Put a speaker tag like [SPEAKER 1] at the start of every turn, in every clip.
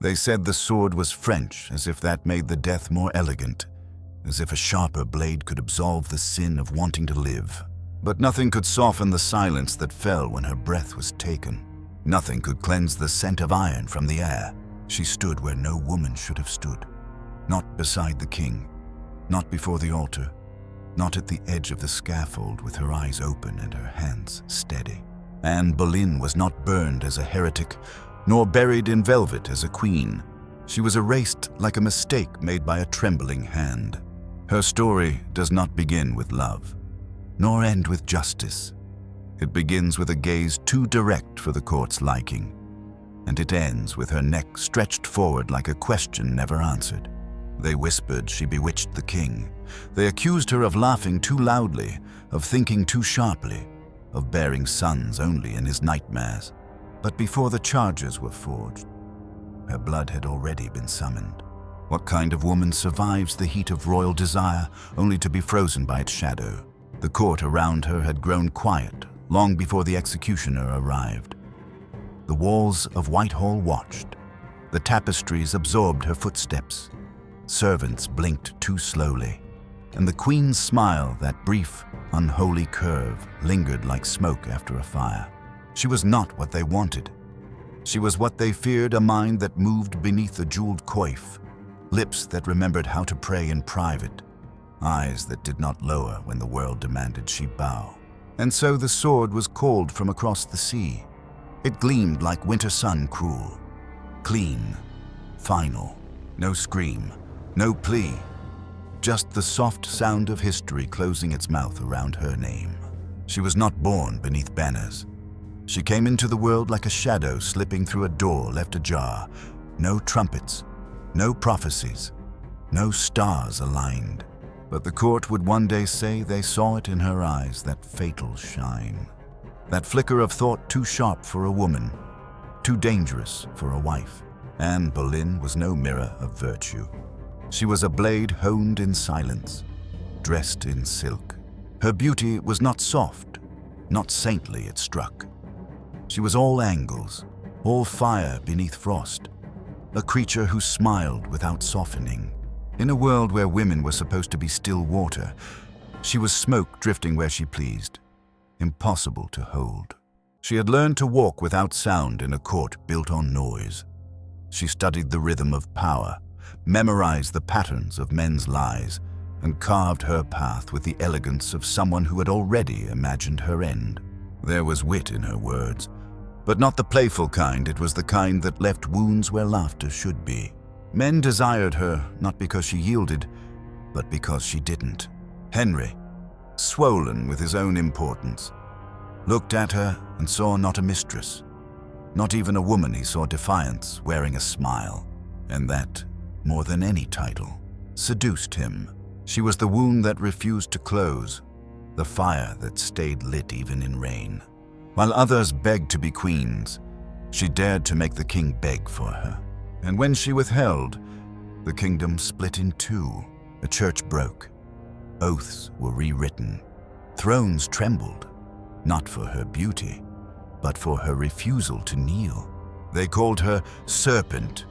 [SPEAKER 1] They said the sword was French, as if that made the death more elegant, as if a sharper blade could absolve the sin of wanting to live. But nothing could soften the silence that fell when her breath was taken. Nothing could cleanse the scent of iron from the air. She stood where no woman should have stood. Not beside the king, not before the altar, not at the edge of the scaffold with her eyes open and her hands steady. Anne Boleyn was not burned as a heretic, nor buried in velvet as a queen. She was erased like a mistake made by a trembling hand. Her story does not begin with love, nor end with justice. It begins with a gaze too direct for the court's liking, and it ends with her neck stretched forward like a question never answered. They whispered she bewitched the king. They accused her of laughing too loudly, of thinking too sharply, of bearing sons only in his nightmares. But before the charges were forged, her blood had already been summoned. What kind of woman survives the heat of royal desire only to be frozen by its shadow? The court around her had grown quiet long before the executioner arrived. The walls of Whitehall watched. The tapestries absorbed her footsteps. Servants blinked too slowly, and the queen's smile, that brief, unholy curve, lingered like smoke after a fire. She was not what they wanted. She was what they feared, a mind that moved beneath a jeweled coif, lips that remembered how to pray in private, eyes that did not lower when the world demanded she bow. And so the sword was called from across the sea. It gleamed like winter sun cruel, clean, final, no scream, no plea, just the soft sound of history closing its mouth around her name. She was not born beneath banners. She came into the world like a shadow slipping through a door left ajar. No trumpets, no prophecies, no stars aligned. But the court would one day say they saw it in her eyes, that fatal shine. That flicker of thought too sharp for a woman, too dangerous for a wife. Anne Boleyn was no mirror of virtue. She was a blade honed in silence, dressed in silk. Her beauty was not soft, not saintly it struck. She was all angles, all fire beneath frost, a creature who smiled without softening. In a world where women were supposed to be still water, she was smoke drifting where she pleased, impossible to hold. She had learned to walk without sound in a court built on noise. She studied the rhythm of power, memorized the patterns of men's lies, and carved her path with the elegance of someone who had already imagined her end. There was wit in her words, but not the playful kind. It was the kind that left wounds where laughter should be. Men desired her not because she yielded, but because she didn't. Henry, swollen with his own importance, looked at her and saw not a mistress, not even a woman. He saw defiance wearing a smile, and that, more than any title, seduced him. She was the wound that refused to close, the fire that stayed lit even in rain. While others begged to be queens, she dared to make the king beg for her. And when she withheld, the kingdom split in two. A church broke. Oaths were rewritten. Thrones trembled, not for her beauty, but for her refusal to kneel. They called her serpent,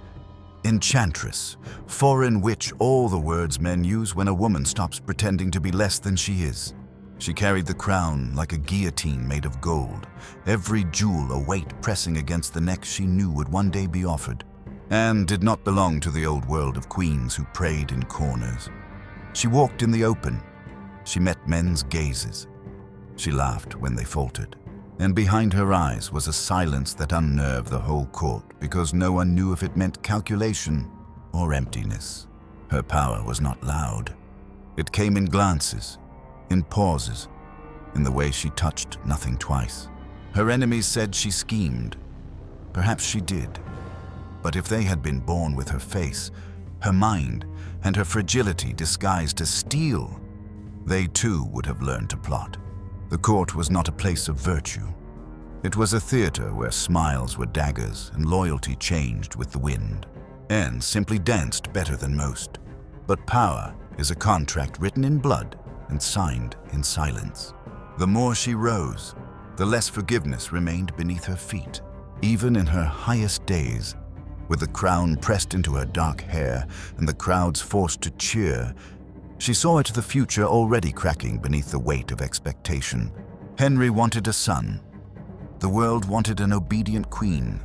[SPEAKER 1] enchantress, foreign witch, all the words men use when a woman stops pretending to be less than she is. She carried the crown like a guillotine made of gold, every jewel a weight pressing against the neck she knew would one day be offered. Anne did not belong to the old world of queens who prayed in corners. She walked in the open. She met men's gazes. She laughed when they faltered. And behind her eyes was a silence that unnerved the whole court because no one knew if it meant calculation or emptiness. Her power was not loud. It came in glances, in pauses, in the way she touched nothing twice. Her enemies said she schemed. Perhaps she did. But if they had been born with her face, her mind, and her fragility disguised as steel, they too would have learned to plot. The court was not a place of virtue. It was a theater where smiles were daggers and loyalty changed with the wind. Anne simply danced better than most. But power is a contract written in blood and signed in silence. The more she rose, the less forgiveness remained beneath her feet. Even in her highest days, With the crown pressed into her dark hair and the crowds forced to cheer, she saw into the future already cracking beneath the weight of expectation. Henry wanted a son. The world wanted an obedient queen.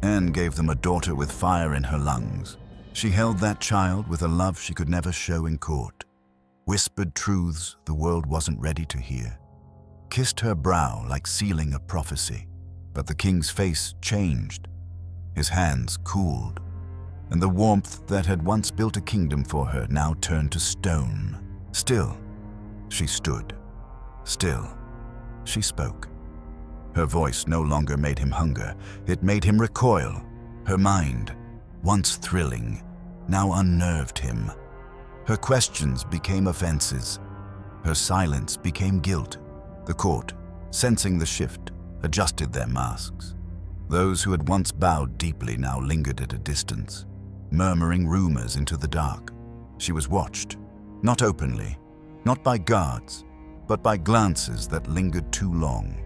[SPEAKER 1] Anne gave them a daughter with fire in her lungs. She held that child with a love she could never show in court, whispered truths the world wasn't ready to hear, kissed her brow like sealing a prophecy. But the king's face changed. His hands cooled, and the warmth that had once built a kingdom for her now turned to stone. Still, she stood. Still, she spoke. Her voice no longer made him hunger, it made him recoil. Her mind, once thrilling, now unnerved him. Her questions became offenses. Her silence became guilt. The court, sensing the shift, adjusted their masks. Those who had once bowed deeply now lingered at a distance, murmuring rumors into the dark. She was watched, not openly, not by guards, but by glances that lingered too long,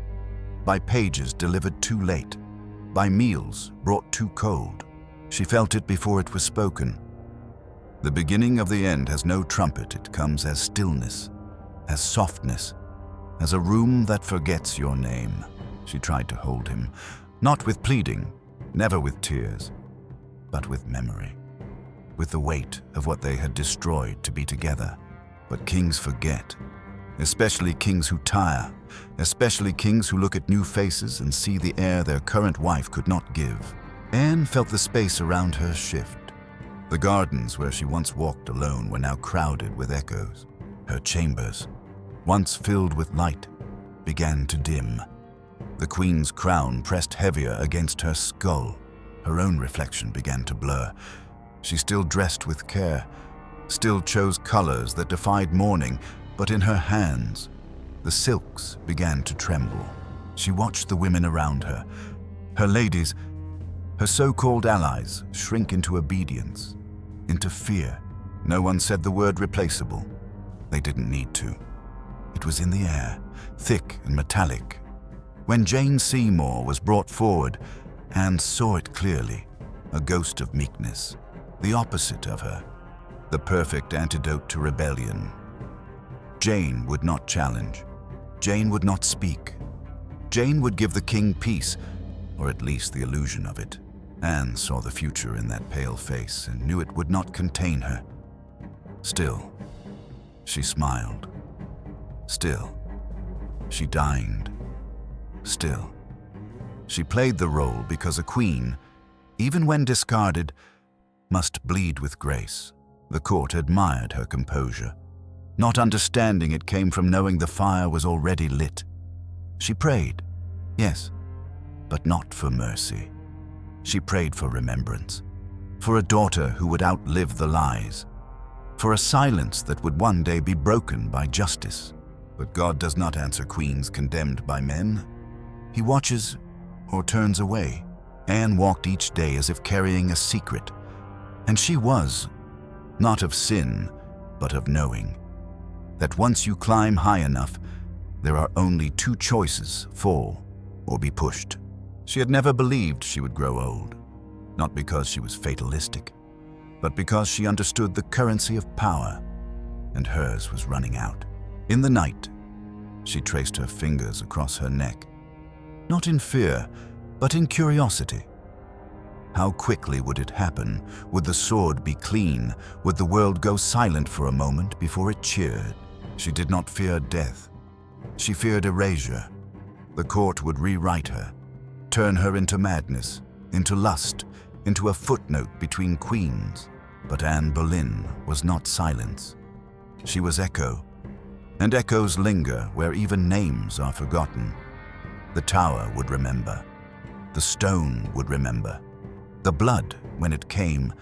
[SPEAKER 1] by pages delivered too late, by meals brought too cold. She felt it before it was spoken. The beginning of the end has no trumpet. It comes as stillness, as softness, as a room that forgets your name. She tried to hold him, not with pleading, never with tears, but with memory, with the weight of what they had destroyed to be together. But kings forget, especially kings who tire, especially kings who look at new faces and see the air their current wife could not give. Anne felt the space around her shift. The gardens where she once walked alone were now crowded with echoes. Her chambers, once filled with light, began to dim. The queen's crown pressed heavier against her skull. Her own reflection began to blur. She still dressed with care, still chose colors that defied mourning, but in her hands, the silks began to tremble. She watched the women around her, her ladies, her so-called allies, shrink into obedience, into fear. No one said the word replaceable. They didn't need to. It was in the air, thick and metallic. When Jane Seymour was brought forward, Anne saw it clearly, a ghost of meekness, the opposite of her, the perfect antidote to rebellion. Jane would not challenge. Jane would not speak. Jane would give the king peace, or at least the illusion of it. Anne saw the future in that pale face and knew it would not contain her. Still, she smiled. Still, she dined. Still, she played the role because a queen, even when discarded, must bleed with grace. The court admired her composure. Not understanding it came from knowing the fire was already lit. She prayed, yes, but not for mercy. She prayed for remembrance, for a daughter who would outlive the lies, for a silence that would one day be broken by justice. But God does not answer queens condemned by men. He watches or turns away. Anne walked each day as if carrying a secret, and she was, not of sin, but of knowing, that once you climb high enough, there are only two choices: fall or be pushed. She had never believed she would grow old, not because she was fatalistic, but because she understood the currency of power, and hers was running out. In the night, she traced her fingers across her neck, not in fear, but in curiosity. How quickly would it happen? Would the sword be clean? Would the world go silent for a moment before it cheered? She did not fear death. She feared erasure. The court would rewrite her, turn her into madness, into lust, into a footnote between queens. But Anne Boleyn was not silence. She was echo, and echoes linger where even names are forgotten. The tower would remember. The stone would remember. The blood, when it came,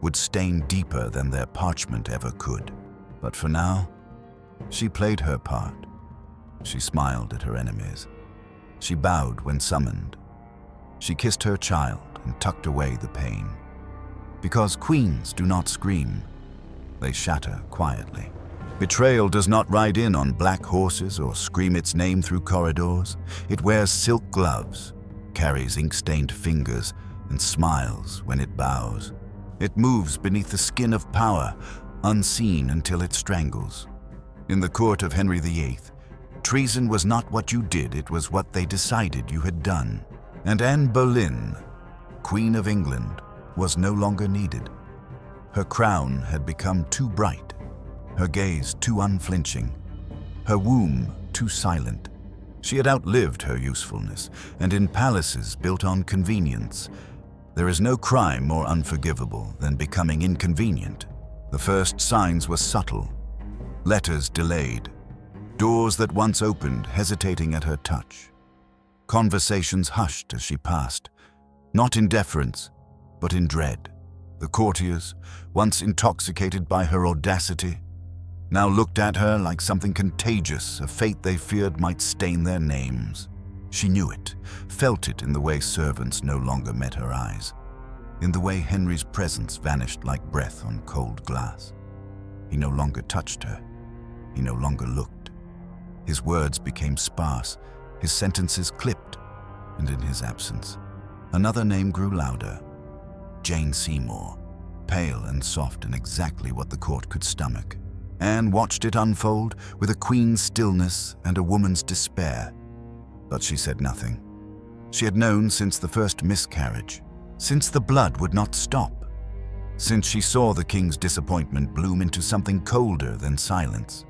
[SPEAKER 1] would stain deeper than their parchment ever could. But for now, she played her part. She smiled at her enemies. She bowed when summoned. She kissed her child and tucked away the pain. Because queens do not scream, they shatter quietly. Betrayal does not ride in on black horses or scream its name through corridors. It wears silk gloves, carries ink-stained fingers, and smiles when it bows. It moves beneath the skin of power, unseen until it strangles. In the court of Henry VIII, treason was not what you did, it was what they decided you had done. And Anne Boleyn, Queen of England, was no longer needed. Her crown had become too bright, her gaze too unflinching, her womb too silent. She had outlived her usefulness, and in palaces built on convenience, there is no crime more unforgivable than becoming inconvenient. The first signs were subtle, letters delayed, doors that once opened hesitating at her touch, conversations hushed as she passed, not in deference, but in dread. The courtiers, once intoxicated by her audacity, now looked at her like something contagious, a fate they feared might stain their names. She knew it, felt it in the way servants no longer met her eyes, in the way Henry's presence vanished like breath on cold glass. He no longer touched her. He no longer looked. His words became sparse, his sentences clipped, and in his absence, another name grew louder. Jane Seymour, pale and soft and exactly what the court could stomach. Anne watched it unfold with a queen's stillness and a woman's despair. But she said nothing. She had known since the first miscarriage, since the blood would not stop, since she saw the king's disappointment bloom into something colder than silence.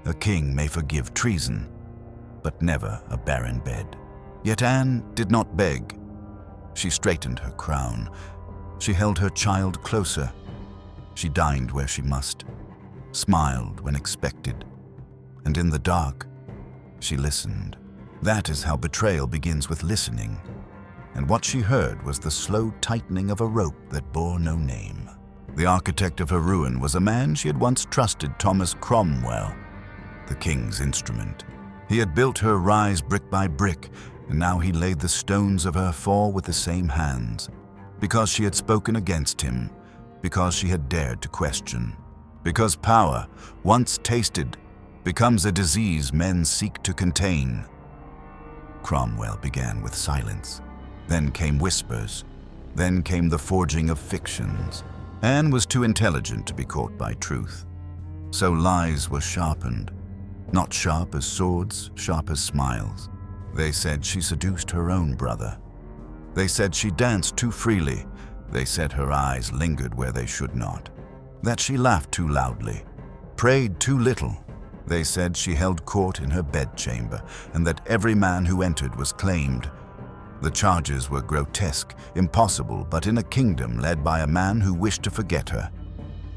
[SPEAKER 1] A king may forgive treason, but never a barren bed. Yet Anne did not beg. She straightened her crown. She held her child closer. She dined where she must, smiled when expected, and in the dark, she listened. That is how betrayal begins, with listening. And what she heard was the slow tightening of a rope that bore no name. The architect of her ruin was a man she had once trusted, Thomas Cromwell, the king's instrument. He had built her rise brick by brick, and now he laid the stones of her fall with the same hands. Because she had spoken against him, because she had dared to question. Because power, once tasted, becomes a disease men seek to contain. Cromwell began with silence. Then came whispers. Then came the forging of fictions. Anne was too intelligent to be caught by truth. So lies were sharpened. Not sharp as swords, sharp as smiles. They said she seduced her own brother. They said she danced too freely. They said her eyes lingered where they should not. That she laughed too loudly, prayed too little. They said she held court in her bedchamber, and that every man who entered was claimed. The charges were grotesque, impossible, but in a kingdom led by a man who wished to forget her,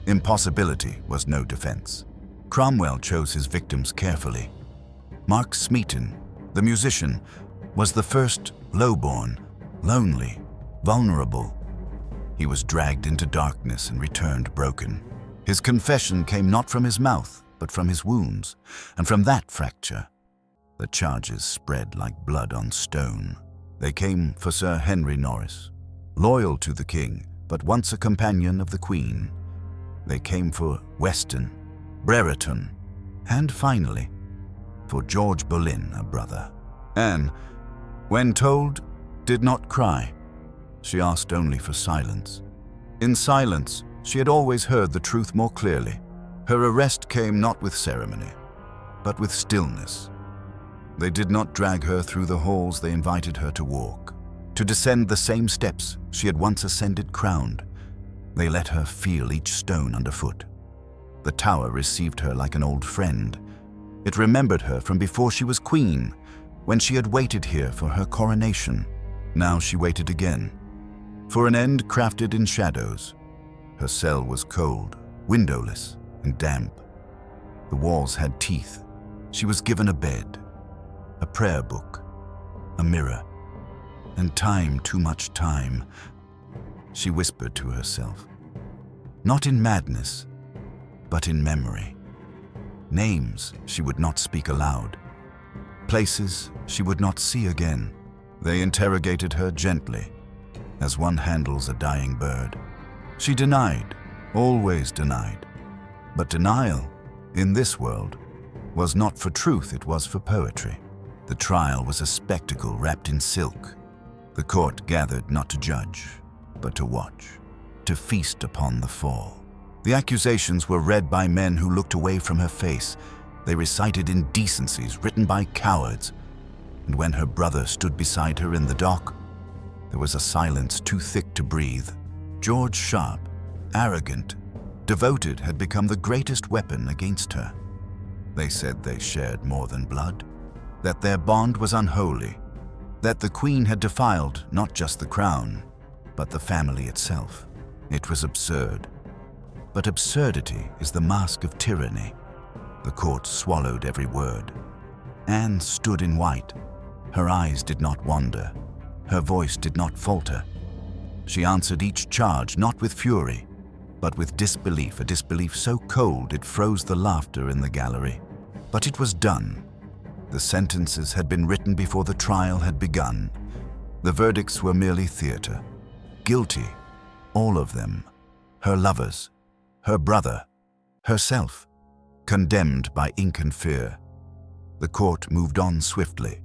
[SPEAKER 1] impossibility was no defense. Cromwell chose his victims carefully. Mark Smeaton, the musician, was the first lowborn, lonely, vulnerable. He was dragged into darkness and returned broken. His confession came not from his mouth, but from his wounds, and from that fracture, the charges spread like blood on stone. They came for Sir Henry Norris, loyal to the king, but once a companion of the Queen. They came for Weston, Brereton, and finally, for George Boleyn, a brother. Anne, when told, did not cry. She asked only for silence. In silence, she had always heard the truth more clearly. Her arrest came not with ceremony, but with stillness. They did not drag her through the halls they invited her to walk, to descend the same steps she had once ascended crowned. They let her feel each stone underfoot. The tower received her like an old friend. It remembered her from before she was queen, when she had waited here for her coronation. Now she waited again, for an end crafted in shadows. Her cell was cold, windowless, and damp. The walls had teeth. She was given a bed, a prayer book, a mirror, and time, too much time. She whispered to herself, not in madness, but in memory. Names she would not speak aloud. Places she would not see again. They interrogated her gently, as one handles a dying bird. She denied, always denied. But denial, in this world, was not for truth, it was for poetry. The trial was a spectacle wrapped in silk. The court gathered not to judge, but to watch, to feast upon the fall. The accusations were read by men who looked away from her face. They recited indecencies written by cowards. And when her brother stood beside her in the dock, there was a silence too thick to breathe. George Sharp, arrogant, devoted, had become the greatest weapon against her. They said they shared more than blood, that their bond was unholy, that the Queen had defiled not just the crown, but the family itself. It was absurd. But absurdity is the mask of tyranny. The court swallowed every word. Anne stood in white. Her eyes did not wander. Her voice did not falter. She answered each charge not with fury, but with disbelief, a disbelief so cold it froze the laughter in the gallery. But it was done. The sentences had been written before the trial had begun. The verdicts were merely theater. Guilty, all of them. Her lovers, her brother, herself, condemned by ink and fear. The court moved on swiftly.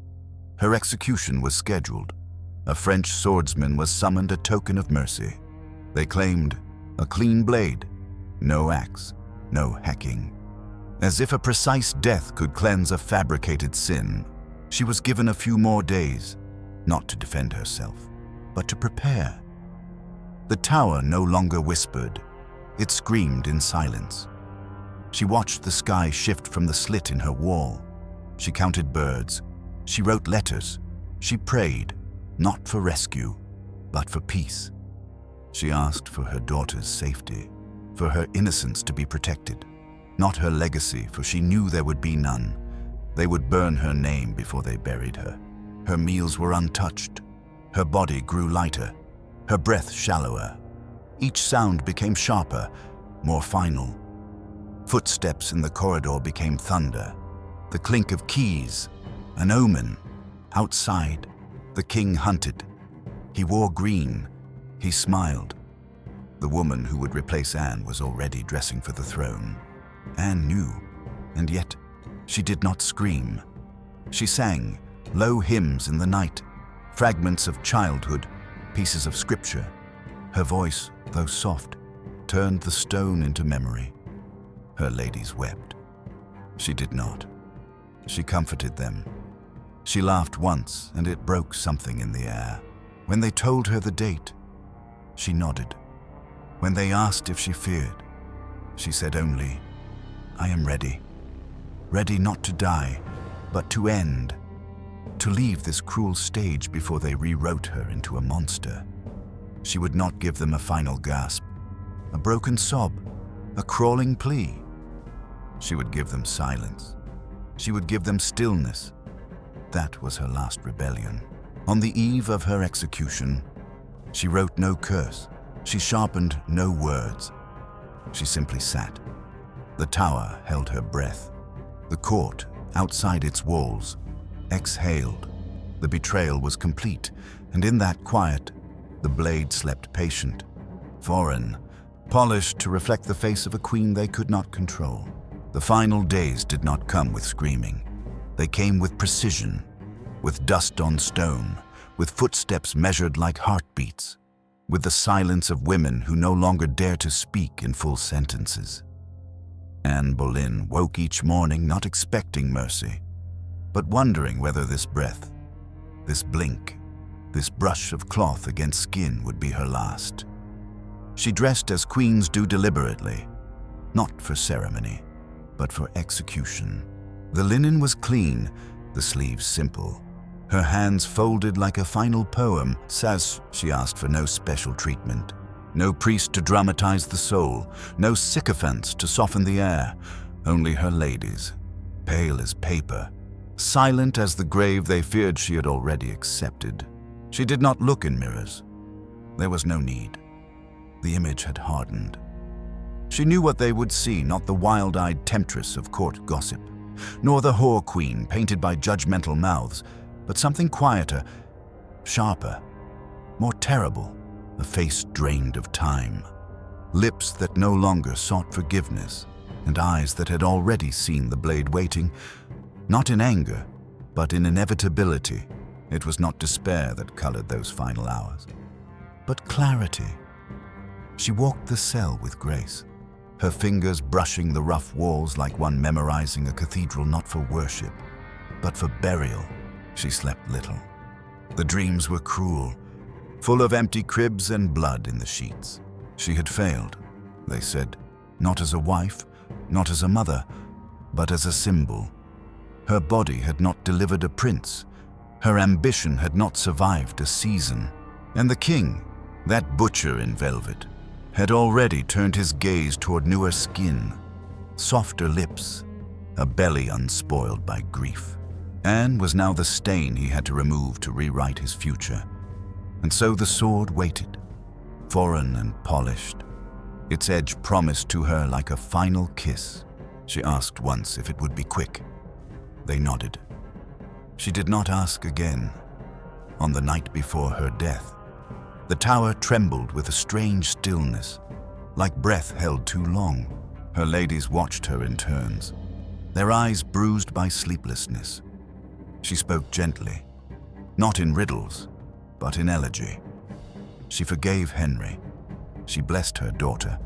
[SPEAKER 1] Her execution was scheduled. A French swordsman was summoned, a token of mercy. They claimed a clean blade, no axe, no hacking. As if a precise death could cleanse a fabricated sin, she was given a few more days, not to defend herself, but to prepare. The tower no longer whispered. It screamed in silence. She watched the sky shift from the slit in her wall. She counted birds. She wrote letters. She prayed, not for rescue, but for peace. She asked for her daughter's safety, for her innocence to be protected, not her legacy, for she knew there would be none. They would burn her name before they buried her. Her meals were untouched. Her body grew lighter, her breath shallower. Each sound became sharper, more final. Footsteps in the corridor became thunder. The clink of keys, an omen. Outside, the king hunted. He wore green. He smiled. The woman who would replace Anne was already dressing for the throne. Anne knew, and yet she did not scream. She sang low hymns in the night, fragments of childhood, pieces of scripture. Her voice, though soft, turned the stone into memory. Her ladies wept. She did not. She comforted them. She laughed once, and it broke something in the air. When they told her the date, she nodded. When they asked if she feared, she said only, "I am ready. Ready not to die, but to end, to leave this cruel stage before they rewrote her into a monster." She would not give them a final gasp, a broken sob, a crawling plea. She would give them silence. She would give them stillness. That was her last rebellion. On the eve of her execution, she wrote no curse. She sharpened no words. She simply sat. The tower held her breath. The court, outside its walls, exhaled. The betrayal was complete, and in that quiet, the blade slept patient, foreign, polished to reflect the face of a queen they could not control. The final days did not come with screaming. They came with precision, with dust on stone, with footsteps measured like heartbeats, with the silence of women who no longer dare to speak in full sentences. Anne Boleyn woke each morning not expecting mercy, but wondering whether this breath, this blink, this brush of cloth against skin would be her last. She dressed as queens do deliberately, not for ceremony, but for execution. The linen was clean, the sleeves simple. Her hands folded like a final poem. She asked for no special treatment, no priest to dramatize the soul, no sycophants to soften the air, only her ladies, pale as paper, silent as the grave they feared she had already accepted. She did not look in mirrors. There was no need. The image had hardened. She knew what they would see, not the wild-eyed temptress of court gossip, nor the whore queen painted by judgmental mouths, but something quieter, sharper, more terrible, a face drained of time, lips that no longer sought forgiveness, and eyes that had already seen the blade waiting, not in anger, but in inevitability. It was not despair that colored those final hours, but clarity. She walked the cell with grace, her fingers brushing the rough walls like one memorizing a cathedral not for worship, but for burial. She slept little. The dreams were cruel, full of empty cribs and blood in the sheets. She had failed, they said, not as a wife, not as a mother, but as a symbol. Her body had not delivered a prince. Her ambition had not survived a season. And the king, that butcher in velvet, had already turned his gaze toward newer skin, softer lips, a belly unspoiled by grief. Anne was now the stain he had to remove to rewrite his future. And so the sword waited, foreign and polished, its edge promised to her like a final kiss. She asked once if it would be quick. They nodded. She did not ask again. On the night before her death, the tower trembled with a strange stillness, like breath held too long. Her ladies watched her in turns, their eyes bruised by sleeplessness. She spoke gently, not in riddles, but in elegy. She forgave Henry. She blessed her daughter.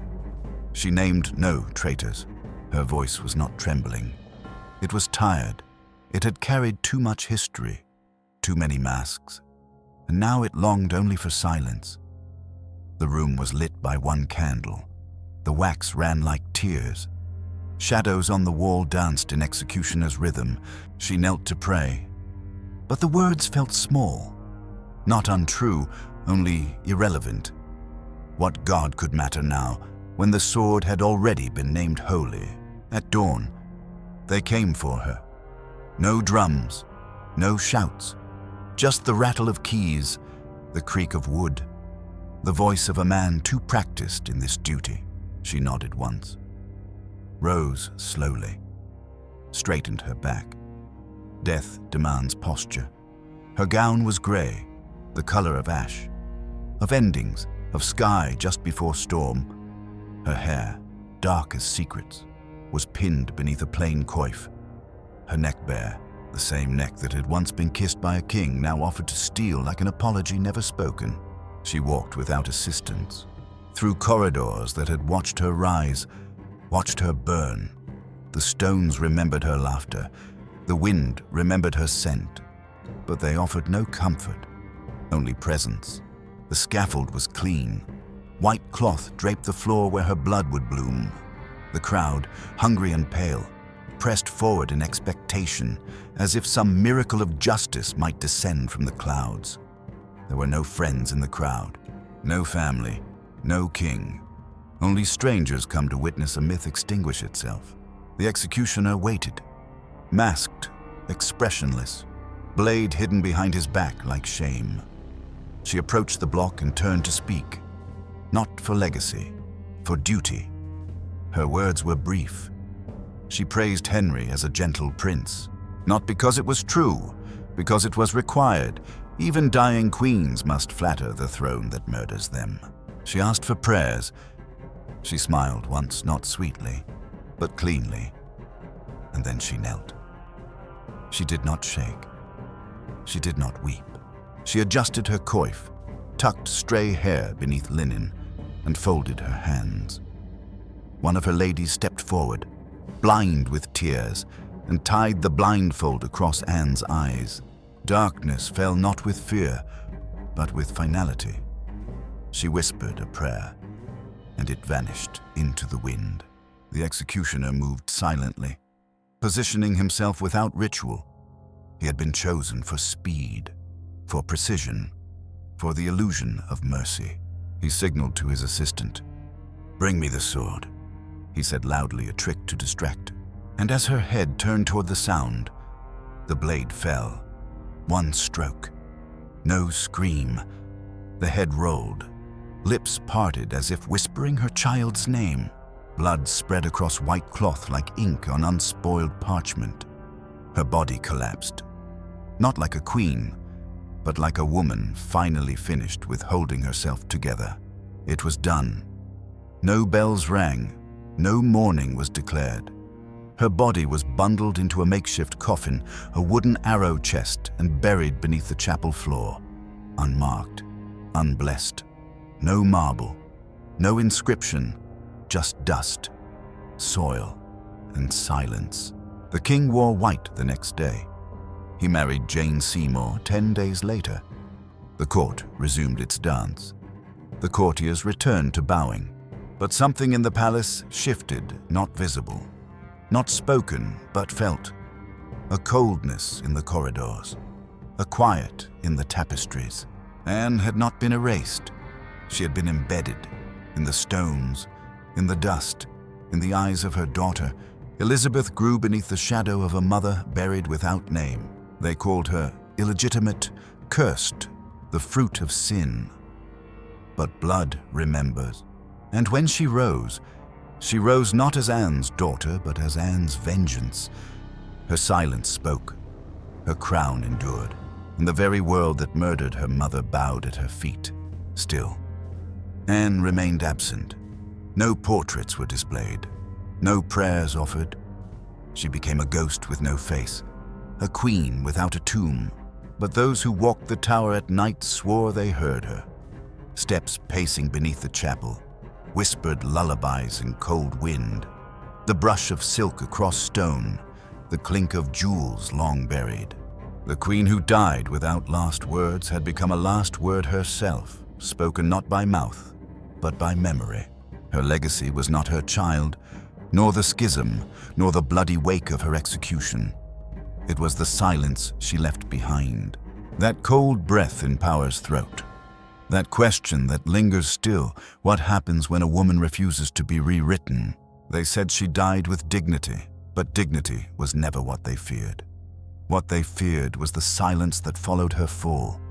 [SPEAKER 1] She named no traitors. Her voice was not trembling. It was tired. It had carried too much history, too many masks, and now it longed only for silence. The room was lit by one candle. The wax ran like tears. Shadows on the wall danced in executioner's rhythm. She knelt to pray. But the words felt small, not untrue, only irrelevant. What God could matter now, when the sword had already been named holy? At dawn, they came for her. No drums, no shouts, just the rattle of keys, the creak of wood, the voice of a man too practiced in this duty. She nodded once, rose slowly, straightened her back. Death demands posture. Her gown was gray, the color of ash, of endings, of sky just before storm. Her hair, dark as secrets, was pinned beneath a plain coif. Her neck bare, the same neck that had once been kissed by a king, now offered to steal like an apology never spoken. She walked without assistance, through corridors that had watched her rise, watched her burn. The stones remembered her laughter. The wind remembered her scent. But they offered no comfort, only presence. The scaffold was clean. White cloth draped the floor where her blood would bloom. The crowd, hungry and pale, pressed forward in expectation, as if some miracle of justice might descend from the clouds. There were no friends in the crowd, no family, no king. Only strangers come to witness a myth extinguish itself. The executioner waited, masked, expressionless, blade hidden behind his back like shame. She approached the block and turned to speak, not for legacy, for duty. Her words were brief. She praised Henry as a gentle prince, not because it was true, because it was required. Even dying queens must flatter the throne that murders them. She asked for prayers. She smiled once, not sweetly, but cleanly, and then she knelt. She did not shake. She did not weep. She adjusted her coif, tucked stray hair beneath linen, and folded her hands. One of her ladies stepped forward, blind with tears, and tied the blindfold across Anne's eyes. Darkness fell not with fear, but with finality. She whispered a prayer, and it vanished into the wind. The executioner moved silently, positioning himself without ritual. He had been chosen for speed, for precision, for the illusion of mercy. He signaled to his assistant. "Bring me the sword," he said loudly, a trick to distract. And as her head turned toward the sound, the blade fell. One stroke. No scream. The head rolled. Lips parted as if whispering her child's name. Blood spread across white cloth like ink on unspoiled parchment. Her body collapsed. Not like a queen, but like a woman finally finished with holding herself together. It was done. No bells rang. No mourning was declared. Her body was bundled into a makeshift coffin, a wooden arrow chest, and buried beneath the chapel floor, unmarked, unblessed, no marble, no inscription, just dust, soil, and silence. The king wore white the next day. He married Jane Seymour 10 days later. The court resumed its dance. The courtiers returned to bowing, but something in the palace shifted, not visible, not spoken, but felt. A coldness in the corridors, a quiet in the tapestries. Anne had not been erased. She had been embedded in the stones, in the dust, in the eyes of her daughter. Elizabeth grew beneath the shadow of a mother buried without name. They called her illegitimate, cursed, the fruit of sin. But blood remembers. And when she rose not as Anne's daughter, but as Anne's vengeance. Her silence spoke. Her crown endured. And the very world that murdered her mother bowed at her feet. Still, Anne remained absent. No portraits were displayed. No prayers offered. She became a ghost with no face, a queen without a tomb. But those who walked the tower at night swore they heard her. Steps pacing beneath the chapel, whispered lullabies in cold wind, the brush of silk across stone, the clink of jewels long buried. The queen who died without last words had become a last word herself, spoken not by mouth, but by memory. Her legacy was not her child, nor the schism, nor the bloody wake of her execution. It was the silence she left behind, that cold breath in power's throat, that question that lingers still, what happens when a woman refuses to be rewritten? They said she died with dignity, but dignity was never what they feared. What they feared was the silence that followed her fall,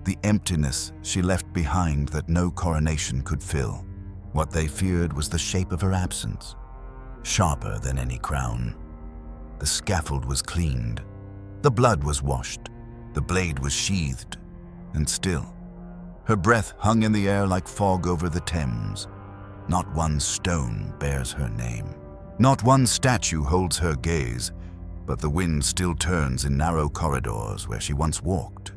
[SPEAKER 1] the emptiness she left behind that no coronation could fill. What they feared was the shape of her absence, sharper than any crown. The scaffold was cleaned, the blood was washed, the blade was sheathed, and still, her breath hung in the air like fog over the Thames. Not one stone bears her name. Not one statue holds her gaze, but the wind still turns in narrow corridors where she once walked.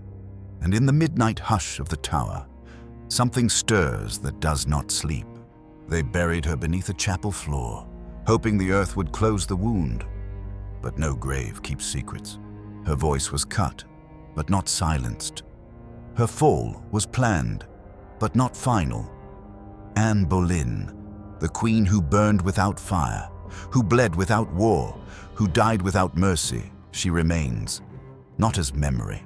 [SPEAKER 1] And in the midnight hush of the tower, something stirs that does not sleep. They buried her beneath a chapel floor, hoping the earth would close the wound. But no grave keeps secrets. Her voice was cut, but not silenced. Her fall was planned, but not final. Anne Boleyn, the queen who burned without fire, who bled without war, who died without mercy, she remains, not as memory,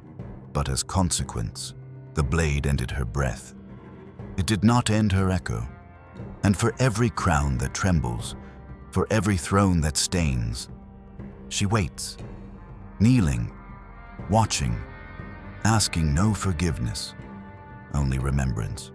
[SPEAKER 1] but as consequence. The blade ended her breath. It did not end her echo. And for every crown that trembles, for every throne that stains, she waits, kneeling, watching, asking no forgiveness, only remembrance.